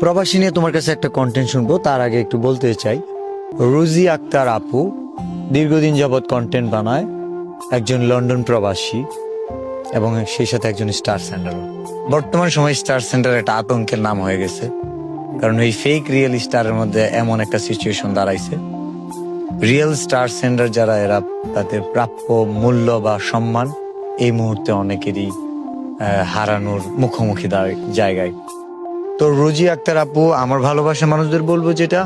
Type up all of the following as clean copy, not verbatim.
প্রবাসী নিয়ে তোমার কাছে একটা কন্টেন্ট শুনবো, তার আগে একটু বলতে চাই, রুজি আক্তার আপু দীর্ঘদিন যাবৎ কন্টেন্ট বানায়, একজন লন্ডন প্রবাসী এবং সেই সাথে একজন স্টার সেন্টার। বর্তমান সময় স্টার সেন্টার একটা আতঙ্কের নাম হয়ে গেছে, কারণ এই ফেক রিয়েল স্টারের মধ্যে এমন একটা সিচুয়েশন দাঁড়াইছে, রিয়েল স্টার সেন্টার যারা এরা তাদের প্রাপ্য মূল্য বা সম্মান এই মুহূর্তে অনেকেরই হারানোর মুখোমুখি জায়গায়। তো রুজি আক্তার আপু, আমার ভালোবাসার মানুষদের বলবো যেটা,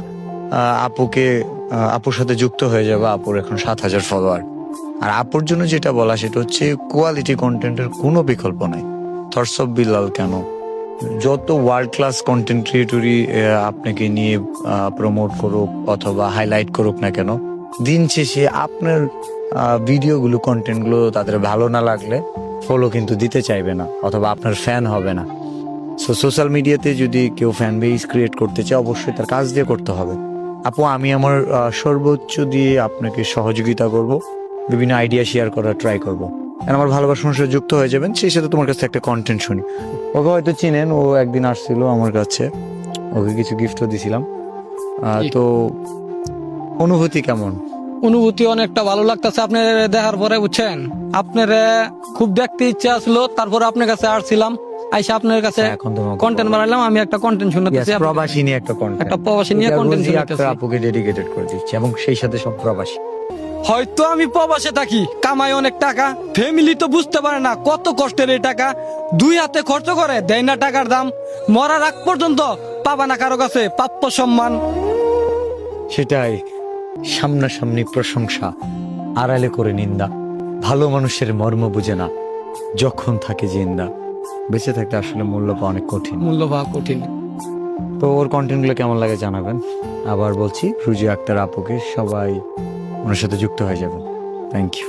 আপুর সাথে যুক্ত হয়ে যাবে। আপুর এখন 7,000 ফলোয়ার। আর আপুর জন্য যেটা বলা সেটা হচ্ছে কোয়ালিটি কন্টেন্টের কোনো বিকল্প নাই। থটস অফ বিল্লাল কেন, যত ওয়ার্ল্ড ক্লাস কন্টেন্ট ক্রিয়েটরই আপনাকে নিয়ে প্রমোট করুক অথবা হাইলাইট করুক না কেন, দিন শেষে আপনার ভিডিওগুলো কন্টেন্টগুলো তাদের ভালো না লাগলে ফলো কিন্তু দিতে চাইবে না অথবা আপনার ফ্যান হবে না। সো সোশ্যাল মিডিয়াতে যদি কেউ ফ্যান বেস ক্রিয়েট করতে চায়, অবশ্যই তার কাজ দিয়ে করতে হবে। আপু, আমি আমার সর্বোচ্চ দিয়ে আপনাকে সহযোগিতা করব, বিভিন্ন আইডিয়া শেয়ার করার ট্রাই করব। আমার ভালোবাসার মানুষের যুক্ত হয়ে যাবেন, সেই সাথে তোমার কাছে একটা কন্টেন্ট শুনি। ওকে হয়তো চিনেন, ও একদিন আসছিল আমার কাছে, ওকে কিছু গিফটও দিছিলাম। তো অনুভূতি কেমন? অনুভূতি অনেকটা ভালো লাগতেছে আপনার দেখার পরে, বুঝছেন। আপনার খুব দেখতে ইচ্ছা আসলো, তারপরে আপনার কাছে আসছিলাম, আইসা আপনার কাছে এখন তোমাকে কন্টেন্ট বানাইলাম। আমি একটা কন্টেন্ট শুনতেছি, প্রবাসী নিয়ে একটা কন্টেন্ট, একটা প্রবাসী নিয়ে কন্টেন্ট শুনতেছি। আপুকে ডেডিকেটেড করে দিচ্ছি এবং সেই সাথে সব প্রবাসী। হয়তো আমি প্রবাসে থাকি, কামাই অনেক টাকা, ফ্যামিলি তো বুঝতে পারে না কত কষ্টের এই টাকা, দুই হাতে খরচ করে দেয় না টাকার দাম, মরার আগ পর্যন্ত পাবা না কারো কাছে প্রাপ্য সম্মান। সেটাই, সামনাসামনি প্রশংসা, আড়ালে করে নিন্দা। ভালো মানুষের মর্ম বুঝে না যখন থাকে জিন্দা। বেঁচে থাকতে আসলে মূল্য পাওয়া অনেক কঠিন। মূল্য পাওয়া কঠিন। তো ওর কন্টেন্টগুলো কেমন লাগে জানাবেন। আবার বলছি, রুজি আক্তার আপুকে সবাই ওনার সাথে যুক্ত হয়ে যাবেন। Thank you.